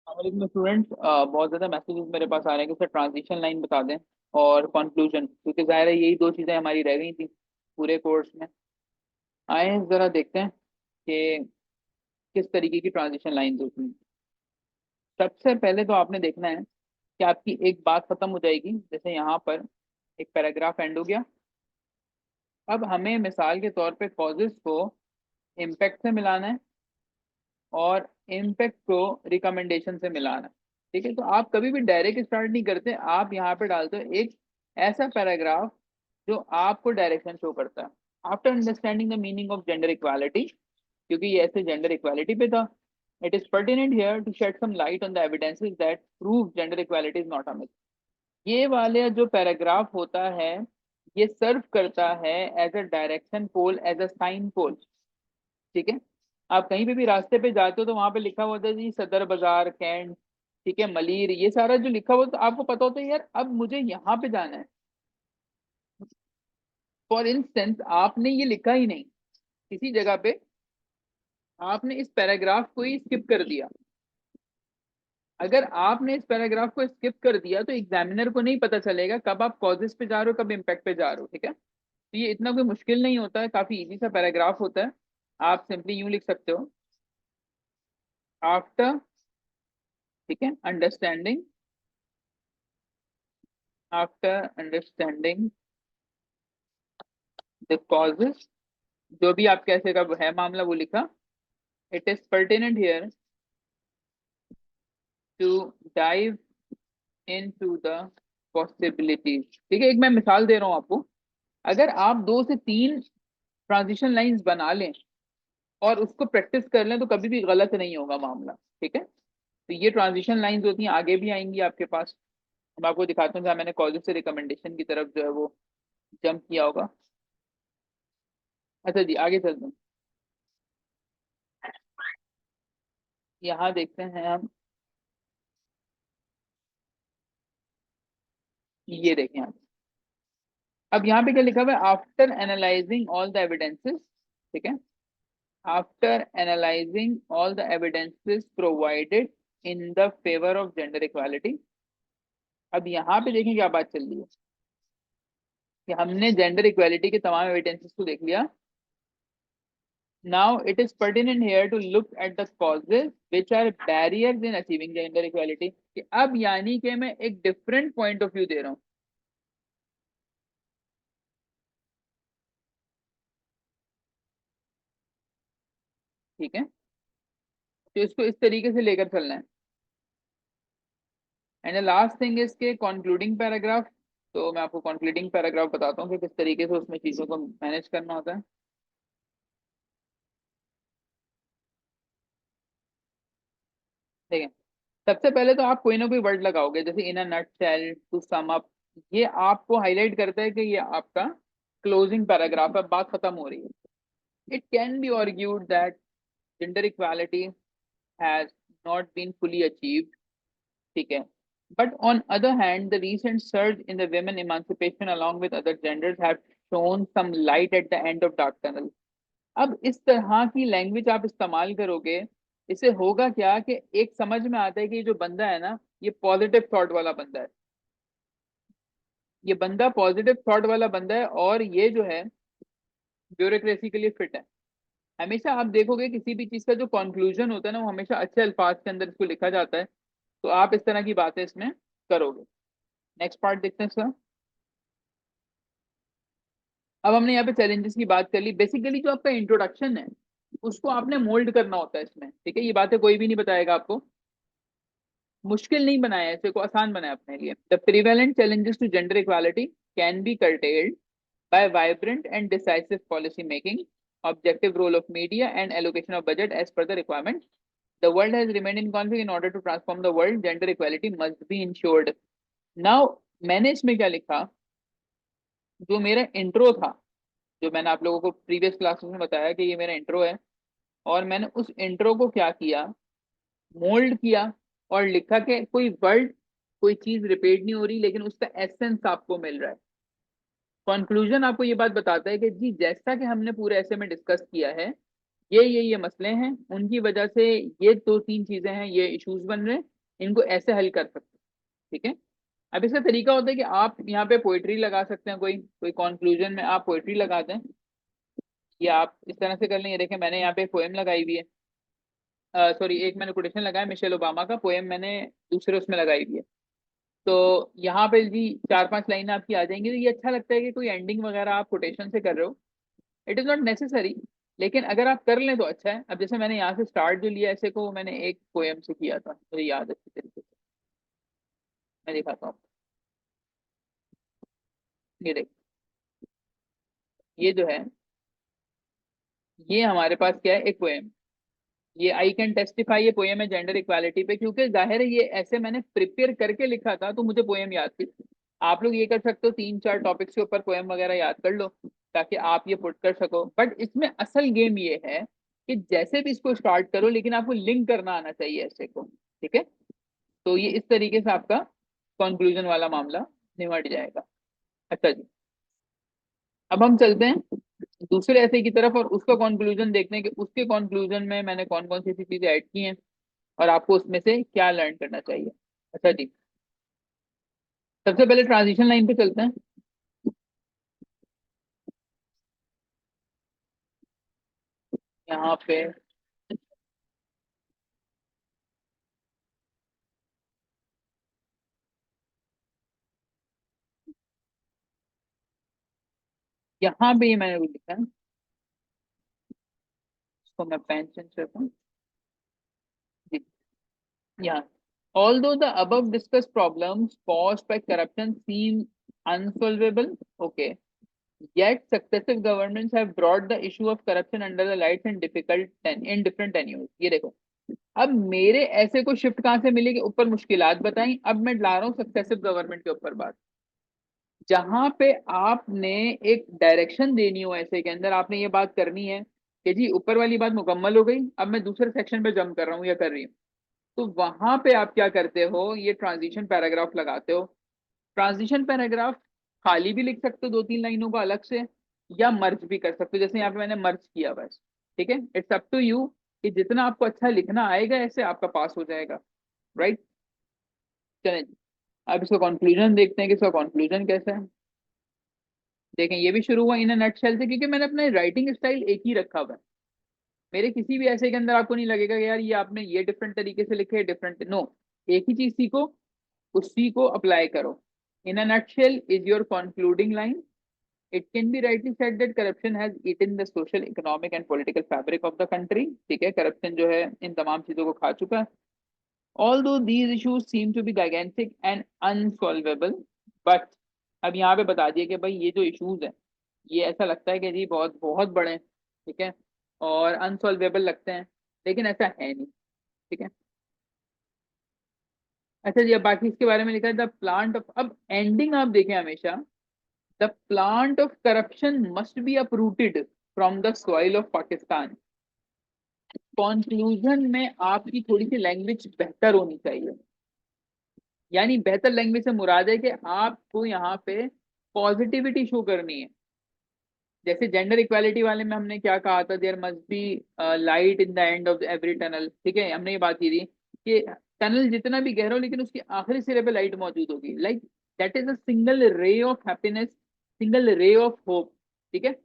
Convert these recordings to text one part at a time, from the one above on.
Students, बहुत ज़्यादा messages मेरे पास आ रहे हैं कि सर ट्रांजिशन लाइन बता दें और कंक्लूजन, क्योंकि ज़ाहिर है यही दो चीज़ें हमारी रह गई थी पूरे कोर्स में। आए ज़रा देखते हैं कि किस तरीके की ट्रांजिशन लाइन होती हैं। सबसे पहले तो आपने देखना है कि आपकी एक बात खत्म हो जाएगी, जैसे यहाँ पर एक पैराग्राफ एंड हो गया। अब हमें मिसाल के तौर पे कॉजेस को इम्पैक्ट से मिलाना है और इम्पैक्ट को रिकमेंडेशन से मिलाना है। ठीक है, तो आप कभी भी डायरेक्ट स्टार्ट नहीं करते, आप यहाँ पे डालते हो एक ऐसा पैराग्राफ जो आपको डायरेक्शन शो करता है। After understanding the meaning of gender equality, क्योंकि ये ऐसे जेंडर इक्वालिटी पे था, it is pertinent here to shed some light on the evidences that prove gender equality is not a myth. ये वाले जो पैराग्राफ होता है, ये सर्व करता है as a direction pole, as a sign pole. ठीक है, आप कहीं पे भी रास्ते पे जाते हो तो वहां पे लिखा हुआ होता है जी सदर बाजार, कैंट, ठीक है, मलिर, ये सारा जो लिखा हुआ तो आपको पता होता है यार अब मुझे यहाँ पे जाना है। फॉर इंस्टेंस आपने ये लिखा ही नहीं किसी जगह पे, आपने इस पैराग्राफ को ही स्किप कर दिया। अगर आपने इस पैराग्राफ को स्किप कर दिया तो एग्जामिनर को नहीं पता चलेगा कब आप कॉजेस पे जा रहे हो, कब इम्पैक्ट पे जा रहे हो। ठीक है, तो ये इतना कोई मुश्किल नहीं होता है, काफी इजी सा पैराग्राफ होता है। आप सिंपली यूं लिख सकते हो, आफ्टर, ठीक है, understanding, after understanding the causes, जो भी आप कैसे का है मामला वो लिखा। It is pertinent here to dive into the possibilities. ठीक है, एक मैं मिसाल दे रहा हूँ आपको। अगर आप दो से तीन ट्रांजिशन लाइंस बना लें और उसको प्रैक्टिस कर लें तो कभी भी गलत नहीं होगा मामला। ठीक है, तो ये ट्रांजिशन लाइंस होती हैं, आगे भी आएंगी आपके पास। मैं आपको दिखाता हूँ जहाँ मैंने कॉलेज से रिकमेंडेशन की तरफ जो है वो जंप किया होगा। अच्छा जी, आगे चलते हैं। यहाँ देखते हैं हम, ये देखें आप। अब यहाँ पे क्या लिखा हुआ है, after analysing all the evidences. ठीक है, after analysing all the evidences provided in the favour of gender equality. अब यहाँ पे देखें क्या बात चल रही है कि हमने जेंडर इक्वालिटी के तमाम एविडेंसेस को देख लिया। Now it is pertinent here to look at the causes which are barriers in achieving gender equality। कि अब यानी कि मैं एक डिफरेंट पॉइंट ऑफ व्यू दे रहा हूँ। ठीक है, तो इसको इस तरीके से लेकर चलना है। And the last thing is के कंक्लूडिंग पैराग्राफ। तो मैं आपको कंक्लूडिंग पैराग्राफ बताता हूँ कि किस तरीके से उसमें चीजों को मैनेज करना होता है। ठीक है, सबसे पहले तो आप कोई ना कोई वर्ड लगाओगे, जैसे इन अ नट शेल, टू सम अप। ये आपको हाईलाइट करता है कि ये आपका क्लोजिंग पैराग्राफ है, बात खत्म हो रही है। It can B argued that gender equality has not been fully achieved. ठीक है, but on other hand the recent surge in the women emancipation along with other genders have shown some light at the end of dark tunnel। अब इस तरह की language आप इस्तेमाल करोगे, इससे होगा क्या कि एक समझ में आता है कि ये जो बंदा है ना, ये पॉजिटिव थॉट वाला बंदा है। ये बंदा पॉजिटिव थॉट वाला बंदा है और ये जो है ब्यूरोक्रेसी के लिए फिट है। हमेशा आप देखोगे किसी भी चीज का जो कंक्लूजन होता है ना, वो हमेशा अच्छे अल्फाज के अंदर इसको लिखा जाता है। तो आप इस तरह की बातें इसमें करोगे। नेक्स्ट पार्ट देखते हैं सर। अब हमने यहाँ पे चैलेंजेस की बात कर ली। बेसिकली जो आपका इंट्रोडक्शन है उसको आपने मोल्ड करना होता है इसमें। ठीक है, ये बातें कोई भी नहीं बताएगा आपको, मुश्किल नहीं बनाया है, इसे को आसान बनाया अपने लिए। The prevalent challenges to gender equality can be curtailed by vibrant and decisive policy making, objective role of media and allocation of budget as per the requirement. The world has remained in conflict in order to transform the world. Gender equality must be ensured. Now मैंने इसमें क्या लिखा, जो मेरा intro था, जो मैंने आप लोगों को प्रीवियस क्लासेस में बताया कि ये मेरा इंट्रो है, और मैंने उस इंट्रो को क्या किया, मोल्ड किया और लिखा कि कोई वर्ड, कोई चीज रिपीट नहीं हो रही लेकिन उसका एसेंस आपको मिल रहा है। कंक्लूजन आपको ये बात बताता है कि जी जैसा कि हमने पूरे ऐसे में डिस्कस किया है, ये मसले हैं, उनकी वजह से ये दो तीन चीजें हैं, ये इश्यूज बन रहे हैं, इनको ऐसे हल कर सकते हैं। ठीक है। अब इसका तरीका होता है कि आप यहाँ पे पोइट्री लगा सकते हैं, कोई कोई कंक्लूजन में आप पोइट्री लगा दें, या आप इस तरह से कर लें। ये देखें मैंने यहाँ पे पोएम लगाई हुई है, सॉरी एक मैंने कोटेशन लगाया मिशेल ओबामा का, पोएम मैंने दूसरे उसमें लगाई हुई है। तो यहाँ पे जी 4-5 लाइन आपकी आ जाएंगी। तो ये अच्छा लगता है कि कोई एंडिंग वगैरह आप कोटेशन से कर रहे हो। इट इज नॉट नेसेसरी, लेकिन अगर आप कर लें तो अच्छा है। अब जैसे मैंने यहाँ से स्टार्ट जो लिया ऐसे को मैंने एक पोएम से किया था, मुझे याद है अच्छी तरीके से। मैं दिखाता हूँ। ये देख, ये जो है, ये हमारे पास क्या है, एक पोएम। ये आई कैन टेस्टिफाई, ये पोएम है जेंडर इक्वालिटी पे, क्योंकि जाहिर है ये ऐसे मैंने प्रिपेयर करके लिखा था तो मुझे पोएम याद थी। आप लोग ये कर सकते हो, 3-4 टॉपिक्स के ऊपर पोएम वगैरह याद कर लो ताकि आप ये पुट कर सको। बट इसमें असल गेम ये है कि जैसे भी इसको स्टार्ट करो लेकिन आपको लिंक करना आना चाहिए ऐसे को। ठीक है। तो ये इस तरीके से आपका कंक्लूजन वाला मामला निमट जाएगा। अच्छा जी, अब हम चलते हैं दूसरे ऐसे की तरफ और उसका कंक्लूजन देखने के, उसके कंक्लूजन में मैंने कौन कौन सी ऐसी चीजें ऐड की हैं और आपको उसमें से क्या लर्न करना चाहिए। अच्छा जी, सबसे पहले ट्रांजिशन लाइन पे चलते हैं। यहाँ पे यहाँ पे ये मैंने कुछ लिखा है, इसको मैं पेन चेंज करता हूँ जी। यहाँ, although the above discussed problems caused by corruption seem unsolvable, okay, yet successive governments have brought the issue of corruption under the lights in in different tenures। ये देखो, अब मेरे ऐसे को शिफ्ट कहाँ से मिलेगी, ऊपर मुश्किलात बताई, अब मैं ला रहा हूँ सक्सेसिव गवर्नमेंट के ऊपर बात। जहां पे आपने एक डायरेक्शन देनी हो ऐसे के अंदर, आपने ये बात करनी है कि जी ऊपर वाली बात मुकम्मल हो गई, अब मैं दूसरे सेक्शन पे जंप कर रहा हूँ या कर रही हूँ। तो वहां पे आप क्या करते हो, ये ट्रांजिशन पैराग्राफ लगाते हो। ट्रांजिशन पैराग्राफ खाली भी लिख सकते हो 2-3 लाइनों को अलग से, या मर्ज भी कर सकते हो, जैसे यहाँ पे मैंने मर्ज किया बस। ठीक है, इट्स अप टू यू कि जितना आपको अच्छा लिखना आएगा ऐसे आपका पास हो जाएगा। राइट। चलें जी, अब इसका कंक्लूजन देखते हैं कि इसका कंक्लूजन कैसा है। देखें ये भी शुरू हुआ इन नटशेल से, क्योंकि मैंने अपना राइटिंग स्टाइल एक ही रखा हुआ है। मेरे किसी भी ऐसे के अंदर आपको नहीं लगेगा कि यार ये आपने ये डिफरेंट तरीके से लिखे, डिफरेंट, नो। एक ही चीज सीखो, उसी को अप्लाई करो। In a nutshell is your concluding line. It can be rightly said that corruption has eaten the social, economic and political fabric of the country. ठीक है, करप्शन जो है इन तमाम चीजों को खा चुका है। Although these issues seem to be gigantic and unsolvable, but अब यहाँ पे बता दिया कि भाई ये जो इश्यूज हैं ये ऐसा लगता है कि जी बहुत बहुत बड़े हैं। ठीक है, और अनसॉल्वेबल लगते हैं, लेकिन ऐसा है नहीं। ठीक है। अच्छा जी, अब बाकी इसके बारे में लिखा है द प्लांट ऑफ, अब एंडिंग आप देखें हमेशा, the plant of corruption must be uprooted from the soil of Pakistan. Conclusion में आपकी थोड़ी सी लैंग्वेज बेहतर होनी चाहिए। यानी बेहतर लैंग्वेज से मुराद है कि आपको यहाँ पे पॉजिटिविटी शो करनी है। जैसे जेंडर इक्वालिटी वाले में हमने क्या कहा था, there must be light in the end of every tunnel. ठीक है, हमने ये बात की थी कि टनल जितना भी गहरा हो लेकिन उसके आखिरी सिरे पे लाइट मौजूद होगी, like that is a single ray of happiness, single ray of hope. ठीक है।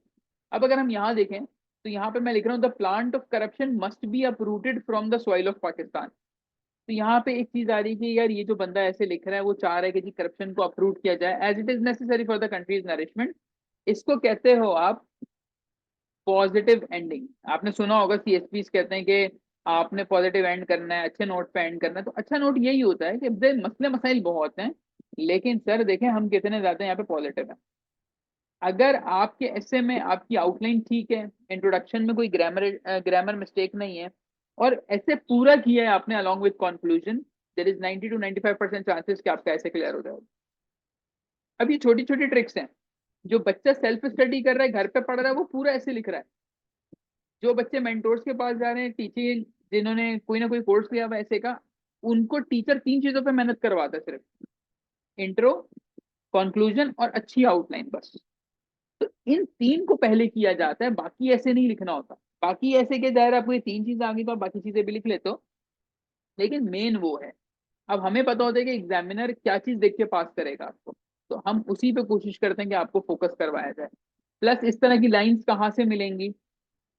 अब अगर हम यहाँ देखें तो यहाँ पे मैं लिख रहा हूँ the plant of corruption must be uprooted from the soil of Pakistan. तो यहाँ पे एक चीज आ रही है कि यार ये जो बंदा ऐसे लिख रहा है वो चाह रहा है कि जी करप्शन को अप्रूव किया जाए as it is necessary for the country's nourishment. इसको कहते हो आप पॉजिटिव एंडिंग। आपने सुना होगा सीएसपी कहते हैं कि आपने पॉजिटिव एंड करना है, अच्छे नोट पे एंड करना है। तो अच्छा नोट यही होता है कि मसले मसाइल बहुत हैं, लेकिन सर देखें हम कितने ज्यादा यहाँ पे पॉजिटिव हैं। अगर आपके ऐसे में आपकी आउटलाइन ठीक है, इंट्रोडक्शन में कोई ग्रामर मिस्टेक नहीं है, और ऐसे पूरा किया है आपने along with conclusion, there is 90 to 95% chances कि आपका ऐसे क्लियर हो जाएगा। अब ये छोटी छोटी ट्रिक्स हैं। जो बच्चा सेल्फ स्टडी कर रहा है, घर पे पढ़ रहा है, वो पूरा ऐसे लिख रहा है। जो बच्चे मेंटोर्स के पास जा रहे हैं, टीचिंग जिन्होंने कोई ना कोई कोर्स लिया हुआ है ऐसे का, उनको टीचर 3 चीजों पे मेहनत करवाता है सिर्फ, इंट्रो, कंक्लूजन और अच्छी आउटलाइन, बस। तो इन 3 को पहले किया जाता है, बाकी ऐसे नहीं लिखना होता। बाकी ऐसे के दायरा आपको ये 3 चीजें आ गई तो आप बाकी चीजें भी लिख लेते हो, लेकिन मेन वो है। अब हमें पता होता है कि एग्जामिनर क्या चीज देख के पास करेगा आपको, तो हम उसी पे कोशिश करते हैं कि आपको फोकस करवाया जाए। प्लस इस तरह की लाइंस कहाँ से मिलेंगी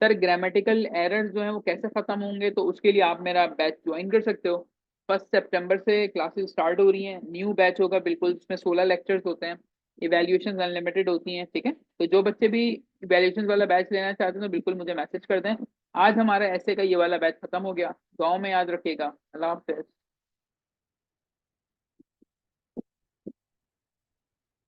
सर, ग्रामेटिकल एरर्स जो है वो कैसे खत्म होंगे, तो उसके लिए आप मेरा बैच ज्वाइन कर सकते हो। 1 सितंबर से क्लासेस स्टार्ट हो रही हैं, न्यू बैच होगा बिल्कुल, जिसमें 16 लेक्चर्स होते हैं, इवैल्यूएशन अनलिमिटेड होती हैं, ठीक है। तो जो बच्चे भी इवैल्यूएशन वाला बैच लेना चाहते हैं तो बिल्कुल मुझे मैसेज कर दें। आज हमारा ऐसे का ये वाला बैच खत्म हो गया, गाँव में याद रखिएगा। अल्लाह हाफिज।